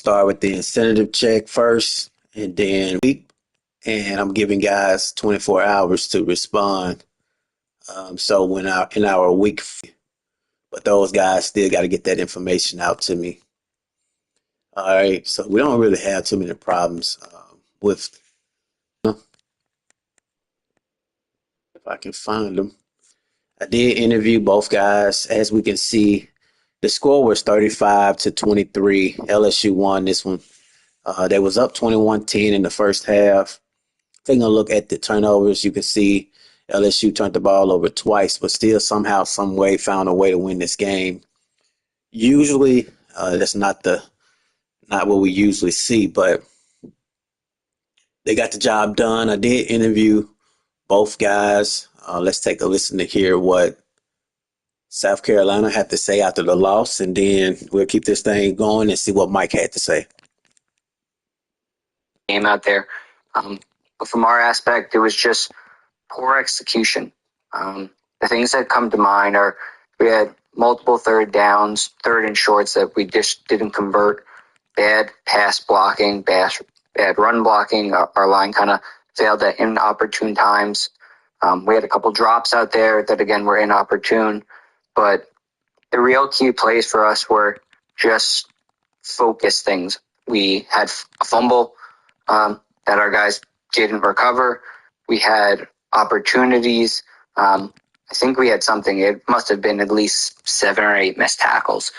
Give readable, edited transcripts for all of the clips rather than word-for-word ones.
Start with the incentive check first, and then week, and I'm giving guys 24 hours to respond. So when in our week, but those guys still got to get that information out to me. All right, so we don't really have too many problems with if I can find them. I did interview both guys. As we can see, the score was 35 to 23. LSU won this one. They was up 21-10 in the first half. Taking a look at the turnovers, you can see LSU turned the ball over twice, but still somehow, some way, found a way to win this game. Usually, that's not what we usually see, but they got the job done. I did interview both guys. Let's take a listen to hear what South Carolina had to say after the loss, and then we'll keep this thing going and see what Mike had to say. Game out there. But from our aspect, it was just poor execution. The things that come to mind are we had multiple third downs, third and shorts that we just didn't convert, bad pass blocking, bad run blocking. Our line kind of failed at inopportune times. We had a couple drops out there that, again, were inopportune. But the real key plays for us were just focus things. We had a fumble that our guys didn't recover. We had opportunities. I think we had something. It must have been at least 7 or 8 missed tackles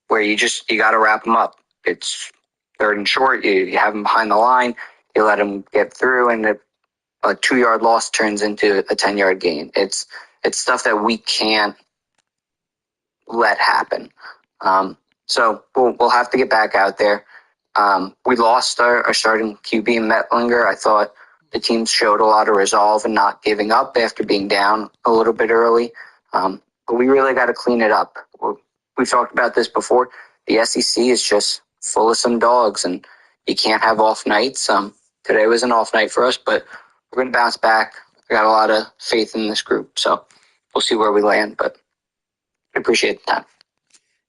where you got to wrap them up. It's third and short. You have them behind the line. You let them get through, and a 2-yard loss turns into a 10-yard gain. It's stuff that we can't let happen. So we'll have to get back out there. We lost our starting QB Metlinger. I thought the team showed a lot of resolve and not giving up after being down a little bit early. But we really got to clean it up. We've talked about this before. The SEC is just full of some dogs, and you can't have off nights. Today was an off night for us, but we're going to bounce back. I got a lot of faith in this group, so we'll see where we land, but I appreciate the time.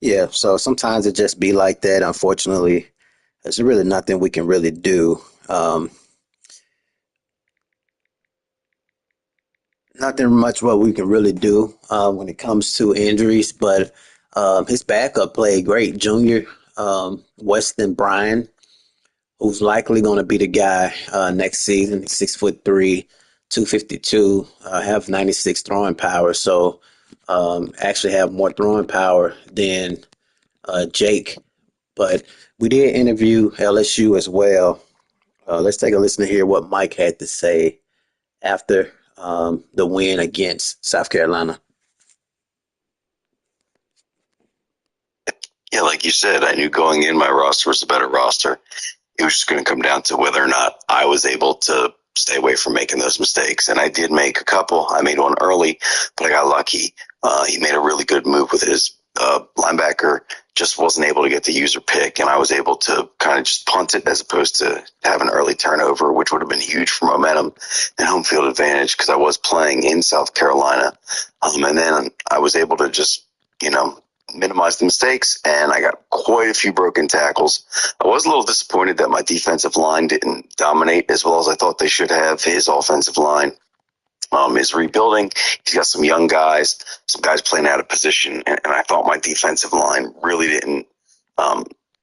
Yeah, so sometimes it just be like that. Unfortunately, there's really nothing we can really do. Nothing much what we can really do when it comes to injuries, but his backup played great. Junior Weston Bryan, who's likely going to be the guy next season. He's 6'3", 252, have 96 throwing power. So actually have more throwing power than Jake. But we did interview LSU as well. Let's take a listen to hear what Mike had to say after the win against South Carolina. Yeah, like you said, I knew going in my roster was a better roster. It was just going to come down to whether or not I was able to stay away from making those mistakes. And I did make a couple. I made one early, but I got lucky. He made a really good move with his linebacker, just wasn't able to get the user pick, and I was able to kind of just punt it as opposed to have an early turnover, which would have been huge for momentum and home field advantage because I was playing in South Carolina. And then I was able to just, minimize the mistakes, and I got quite a few broken tackles. I was a little disappointed that my defensive line didn't dominate as well as I thought they should have. His offensive line is rebuilding. He's got some young guys, some guys playing out of position, and I thought my defensive line really didn't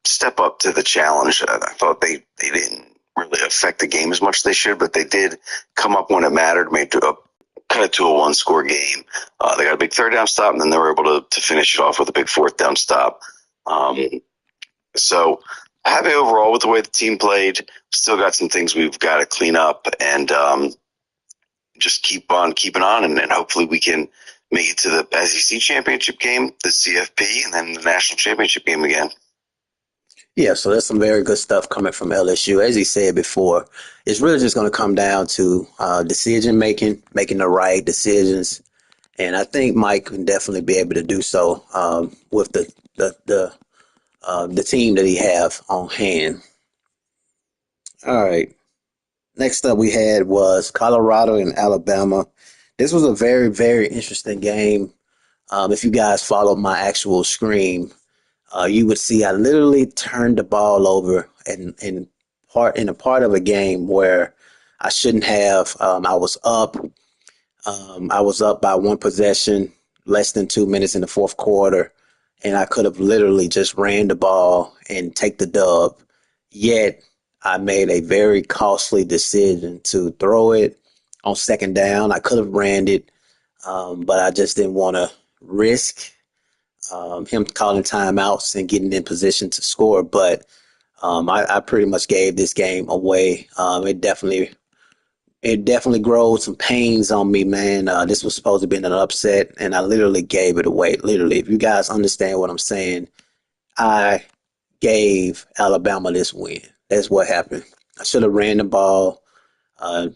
step up to the challenge. I thought they didn't really affect the game as much as they should, but they did come up when it mattered, made it cut it to a one-score game. They got a big third down stop, and then they were able to finish it off with a big fourth down stop. So happy overall with the way the team played. Still got some things we've got to clean up, and just keep on keeping on, and hopefully we can make it to the SEC championship game, the CFP, and then the national championship game again. Yeah, so there's some very good stuff coming from LSU. As he said before, it's really just going to come down to decision making, making the right decisions, and I think Mike can definitely be able to do so with the team that he have on hand. All right. Next up we had was Colorado and Alabama. This was a very, very interesting game. If you guys followed my actual screen, you would see I literally turned the ball over in a part of a game where I shouldn't have. I was up by one possession, less than 2 minutes in the fourth quarter, and I could have literally just ran the ball and take the dub. Yet I made a very costly decision to throw it on second down. I could have ran it, but I just didn't want to risk him calling timeouts and getting in position to score. But I pretty much gave this game away. It definitely grows some pains on me, man. This was supposed to be an upset, and I literally gave it away. Literally, if you guys understand what I'm saying, I gave Alabama this win. That's what happened. I should have ran the ball,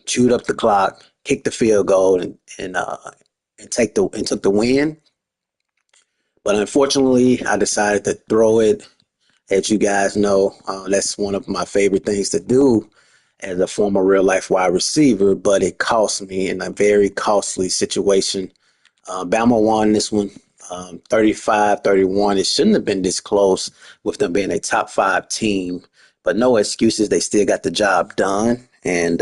chewed up the clock, kicked the field goal, and took the win. But unfortunately, I decided to throw it. As you guys know, that's one of my favorite things to do as a former real life wide receiver, but it cost me in a very costly situation. Bama won this one 35-31. It shouldn't have been this close with them being a top five team, but no excuses. They still got the job done. And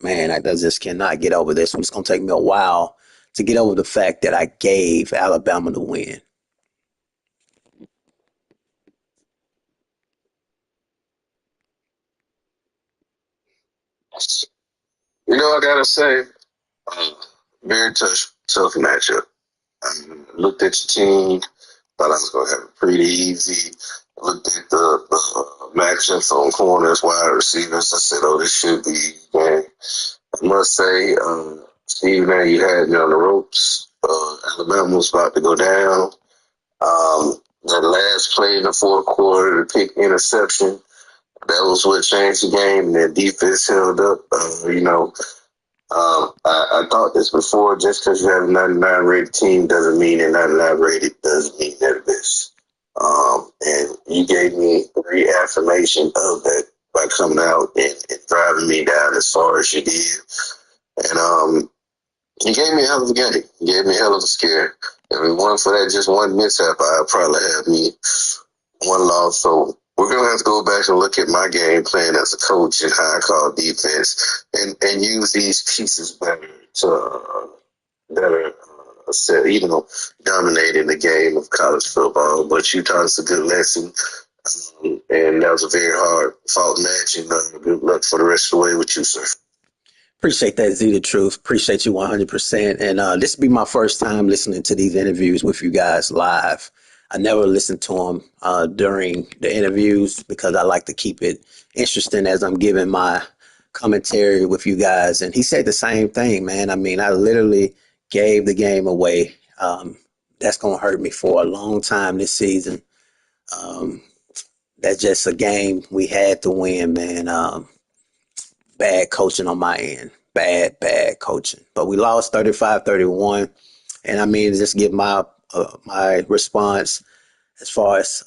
man, I just cannot get over this one. It's going to take me a while to get over the fact that I gave Alabama the win. I gotta say, very tough matchup. Looked at your team, thought I was gonna have it pretty easy. Looked at the matchups on corners, wide receivers. I said, "Oh, this should be easy." Man, I must say, Steve, man, you had me on the ropes. Alabama was about to go down. That last play in the fourth quarter, the pick interception, that was what changed the game. And their defense held up. I thought this before. Just because you have a 99 rated team doesn't mean they're 99 rated. Doesn't mean they're the best. And you gave me reaffirmation of that by coming out and driving me down as far as you did. And you gave me a hell of a game. You gave me a hell of a scare. If it wasn't for that just one mishap, I'd probably have me one loss. So we're going to have to go back and look at my game plan as a coach and how I call defense and use these pieces better to better dominating the game of college football. But you taught us a good lesson. And that was a very hard fought match. And good luck for the rest of the way with you, sir. Appreciate that, Z the Truth. Appreciate you 100%. And this will be my first time listening to these interviews with you guys live. I never listened to them during the interviews because I like to keep it interesting as I'm giving my commentary with you guys. And he said the same thing, man. I mean, I literally gave the game away. That's going to hurt me for a long time this season. That's just a game we had to win, man. Bad coaching on my end. Bad coaching. But we lost 35-31. And I mean, just give my response as far as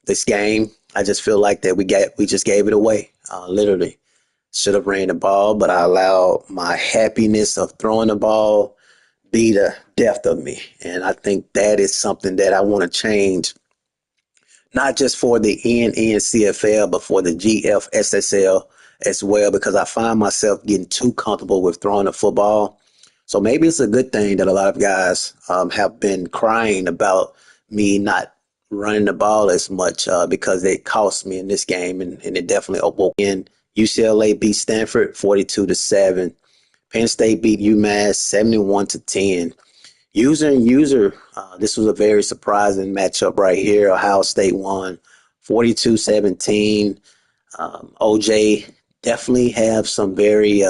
this game. I just feel like that we just gave it away. Literally. Should have ran the ball, but I allowed my happiness of throwing the ball be the death of me. And I think that is something that I want to change, not just for the NNCFL, but for the GFSSL as well, because I find myself getting too comfortable with throwing the football. So maybe it's a good thing that a lot of guys have been crying about me not running the ball as much because it cost me in this game, and it definitely awoke in. UCLA beat Stanford 42-7. Penn State beat UMass 71-10. User and user, this was a very surprising matchup right here. Ohio State won 42-17. OJ definitely have some very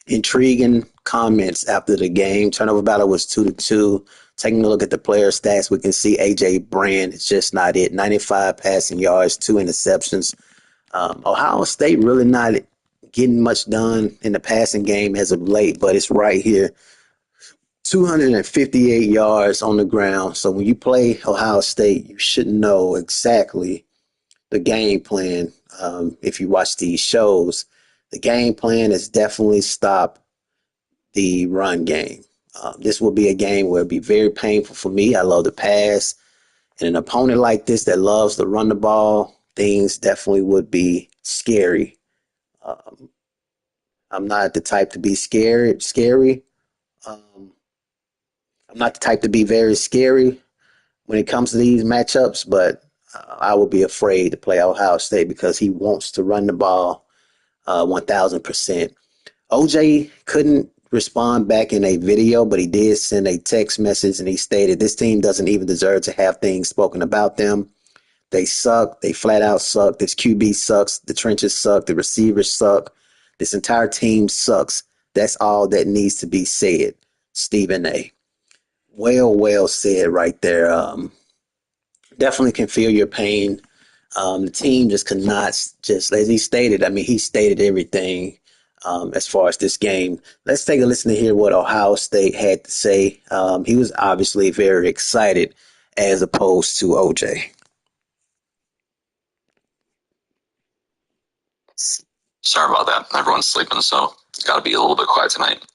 intriguing comments after the game. Turnover battle was 2-2. Taking a look at the player stats, we can see AJ Brand is just not it. 95 passing yards, 2 interceptions. Ohio State really not getting much done in the passing game as of late, but it's right here. 258 yards on the ground. So when you play Ohio State, you should know exactly the game plan. If you watch these shows, the game plan is definitely stop the run game. This will be a game where it'll be very painful for me. I love the pass. And an opponent like this that loves to run the ball, things definitely would be scary. Um, I'm not the type to be scared, scary. Um, I'm not the type to be very scary when it comes to these matchups, but I would be afraid to play Ohio State because he wants to run the ball 1,000%. OJ couldn't respond back in a video, but he did send a text message and he stated this team doesn't even deserve to have things spoken about them. They suck. They flat out suck. This QB sucks. The trenches suck. The receivers suck. This entire team sucks. That's all that needs to be said. Stephen A. Well said right there. Definitely can feel your pain. The team just could not, just as he stated, I mean, he stated everything as far as this game. Let's take a listen to hear what Ohio State had to say. He was obviously very excited as opposed to OJ. Sorry about that. Everyone's sleeping, so got to be a little bit quiet tonight.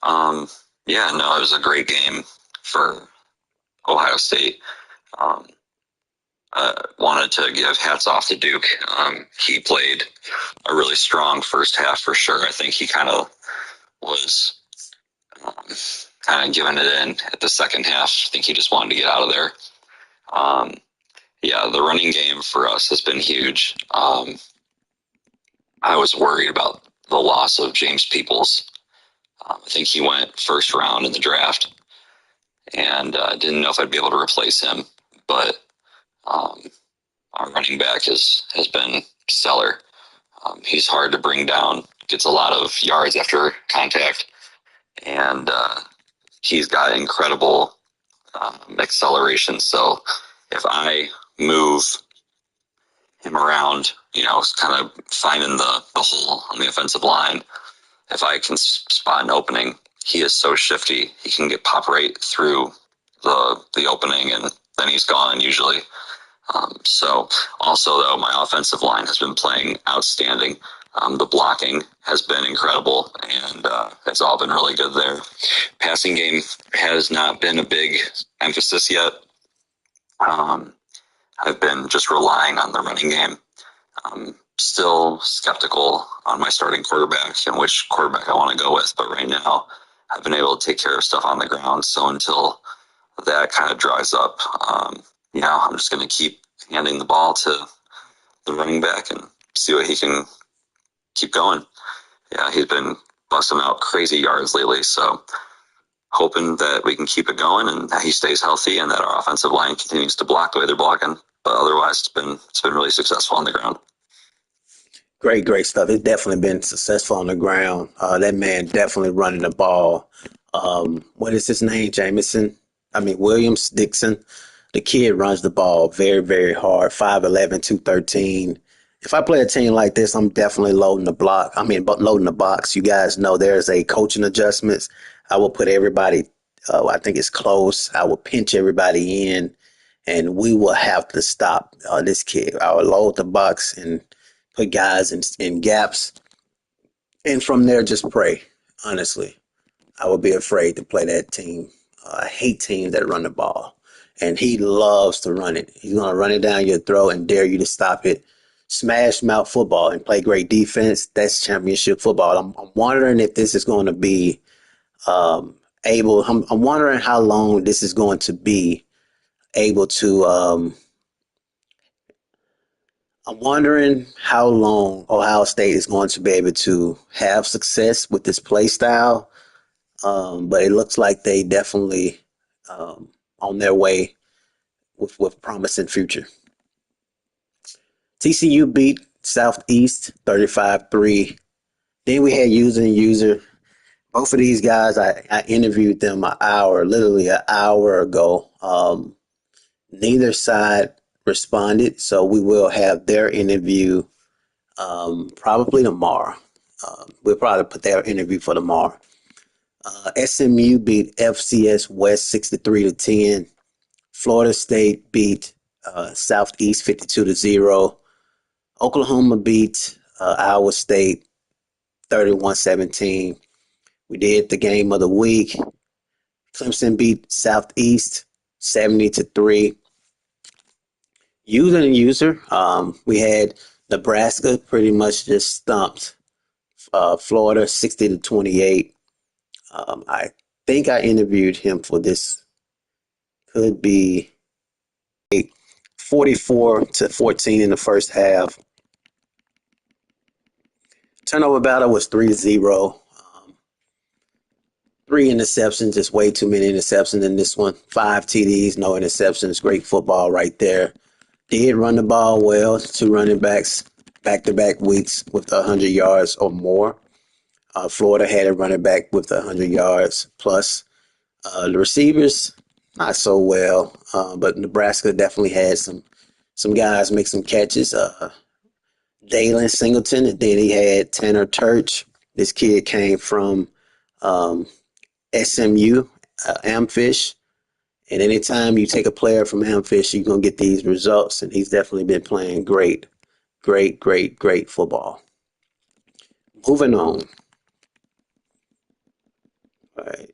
Yeah, no, it was a great game for Ohio State. Wanted to give hats off to Duke. He played a really strong first half for sure. I think he kind of was kind of giving it in at the second half. I think he just wanted to get out of there. Yeah, the running game for us has been huge. I was worried about the loss of James Peoples. I think he went first round in the draft, and didn't know if I'd be able to replace him. But our running back has been stellar. He's hard to bring down, gets a lot of yards after contact, and he's got incredible acceleration. So if I move him around, kind of finding the hole on the offensive line, if I can spot an opening, he is so shifty. He can get pop right through the opening, and then he's gone usually. So also, though, my offensive line has been playing outstanding. The blocking has been incredible, and it's all been really good there. Passing game has not been a big emphasis yet. I've been just relying on the running game. Still skeptical on my starting quarterback and which quarterback I want to go with, but right now I've been able to take care of stuff on the ground. So until that kind of dries up, I'm just going to keep handing the ball to the running back and see what he can keep going. Yeah, he's been busting out crazy yards lately, so hoping that we can keep it going and that he stays healthy and that our offensive line continues to block the way they're blocking. But otherwise, it's been really successful on the ground. Great stuff. It's definitely been successful on the ground. That man definitely running the ball. What is his name? Williams Dixon. The kid runs the ball very hard. 5'11", 213. If I play a team like this, I'm definitely loading the box. You guys know there's a coaching adjustments. I will put everybody, I think it's close. I will pinch everybody in, and we will have to stop this kid. I will load the box and put guys in gaps. And from there, just pray, honestly. I would be afraid to play that team. I hate teams that run the ball. And he loves to run it. He's going to run it down your throat and dare you to stop it. Smash mouth football and play great defense. That's championship football. I'm wondering if this is going to be I'm wondering how long this is going to be able to. I'm wondering how long Ohio State is going to be able to have success with this play style. But it looks like they definitely on their way with promising future. TCU beat Southeast 35-3. Then we had user. Both of these guys, I interviewed them literally an hour ago. Neither side responded, so we will have their interview probably tomorrow. We'll probably put their interview for tomorrow. SMU beat FCS West 63-10. Florida State beat Southeast 52-0. Oklahoma beat Iowa State 31-17. We did the game of the week. Clemson beat Southeast 70-3. user and user. We had Nebraska pretty much just stumped Florida 60-28. I think I interviewed him for this. Could be 44-14 in the first half. Turnover battle was 3-0. Three interceptions, just way too many interceptions in this one. 5 TDs, no interceptions. Great football right there. Did run the ball well. 2 running backs back-to-back weeks with 100 yards or more. Florida had a running back with 100 yards plus. The receivers, not so well, but Nebraska definitely had some guys make some catches. Dalen Singleton, and then he had Tanner Turch. This kid came from SMU, Amfish. And anytime you take a player from Amfish, you're going to get these results. And he's definitely been playing great football. Moving on. All right.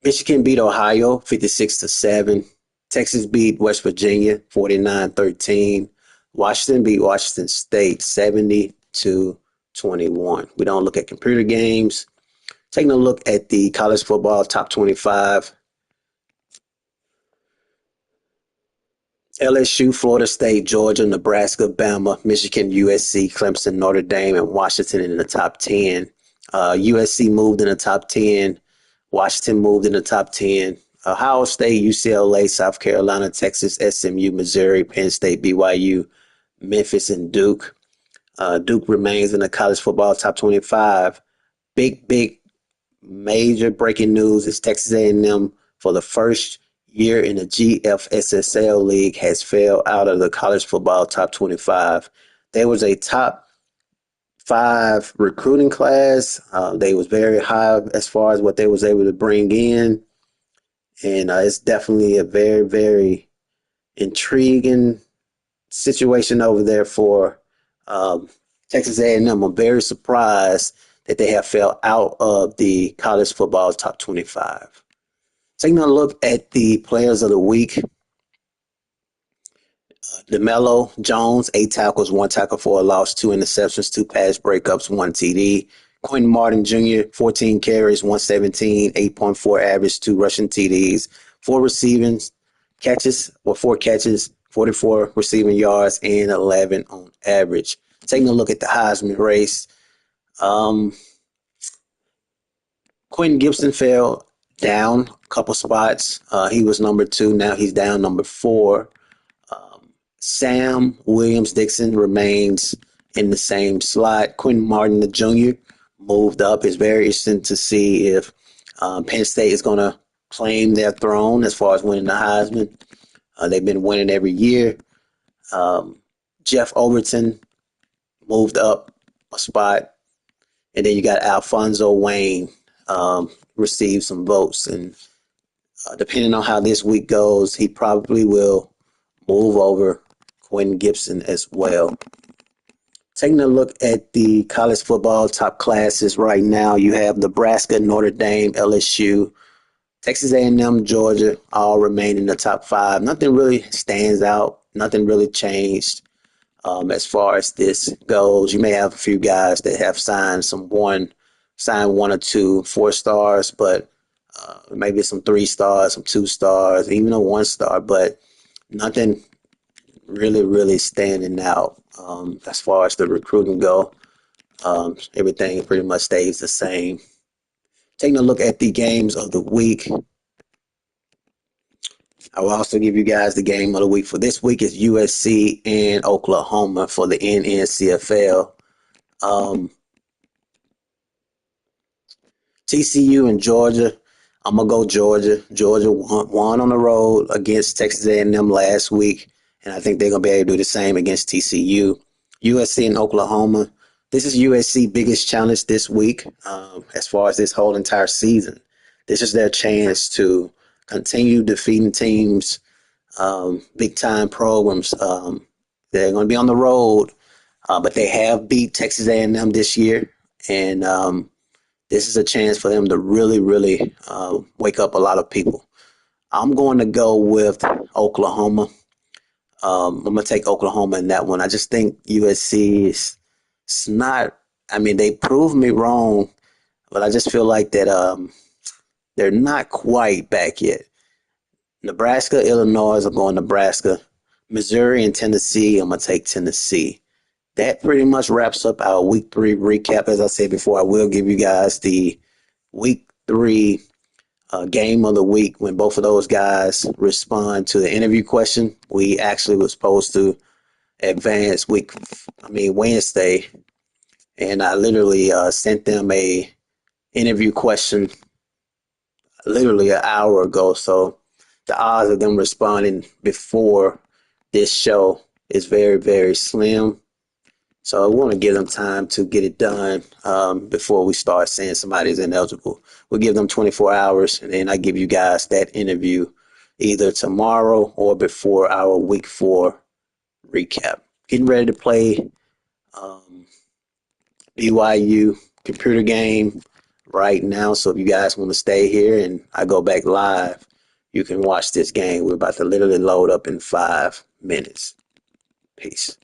Michigan beat Ohio 56-7. Texas beat West Virginia 49-13. Washington beat Washington State 70-21. We don't look at computer games. Taking a look at the college football top 25. LSU, Florida State, Georgia, Nebraska, Bama, Michigan, USC, Clemson, Notre Dame, and Washington in the top 10. USC moved in the top 10. Washington moved in the top 10. Ohio State, UCLA, South Carolina, Texas, SMU, Missouri, Penn State, BYU, Memphis, and Duke. Duke remains in the college football top 25. Big major breaking news is Texas A&M for the first year in the GFSSL League has fell out of the college football top 25. There was a top 5 recruiting class. They was very high as far as what they was able to bring in. And it's definitely a very intriguing situation over there for Texas A&M. I'm very surprised that they have fell out of the college football top 25. Taking a look at the players of the week. DeMello Jones, 8 tackles, 1 tackle for a loss, 2 interceptions, 2 pass breakups, 1 TD. Quentin Martin Jr., 14 carries, 117, 8.4 average, 2 rushing TDs, 4 receiving catches, 4 catches, 44 receiving yards, and 11 on average. Taking a look at the Heisman race. Quentin Gibson fell down a couple spots. He was number 2. Now he's down number 4. Sam Williams-Dixon remains in the same slot. Quentin Martin the Jr. moved up. It's very interesting to see if Penn State is going to claim their throne as far as winning the Heisman. They've been winning every year. Jeff Overton moved up a spot. And then you got Alfonso Wayne received some votes. And depending on how this week goes, he probably will move over Quentin Gibson as well. Taking a look at the college football top classes right now, you have Nebraska, Notre Dame, LSU, Texas A&M, Georgia, all remain in the top 5. Nothing really stands out. Nothing really changed as far as this goes. You may have a few guys that have signed 1 or 2 4-stars, but maybe some 3 stars, some 2 stars, even a 1 star, but nothing really standing out as far as the recruiting go. Everything pretty much stays the same. Taking a look at the games of the week. I will also give you guys the game of the week for this week is USC and Oklahoma for the NNCFL. TCU and Georgia. I'm going to go Georgia. Georgia won on the road against Texas A&M last week, and I think they're going to be able to do the same against TCU. USC and Oklahoma. This is USC's biggest challenge this week as far as this whole entire season. This is their chance to continue defeating teams, big-time programs. They're going to be on the road, but they have beat Texas A&M this year, and this is a chance for them to really wake up a lot of people. I'm going to go with Oklahoma. I'm gonna take Oklahoma in that one. I just think USC is it's not. I mean, they proved me wrong, but I just feel like that they're not quite back yet. Nebraska, Illinois, I'm going Nebraska. Missouri and Tennessee, I'm gonna take Tennessee. That pretty much wraps up our week 3 recap. As I said before, I will give you guys the week 3 game of the week when both of those guys respond to the interview question. We actually were supposed to advance Wednesday, and I literally sent them a interview question literally an hour ago. So the odds of them responding before this show is very, very slim. So I want to give them time to get it done before we start saying somebody's ineligible. We'll give them 24 hours, and then I give you guys that interview either tomorrow or before our week 4 recap. Getting ready to play um, BYU computer game right now. So if you guys want to stay here and I go back live, you can watch this game. We're about to literally load up in 5 minutes. Peace.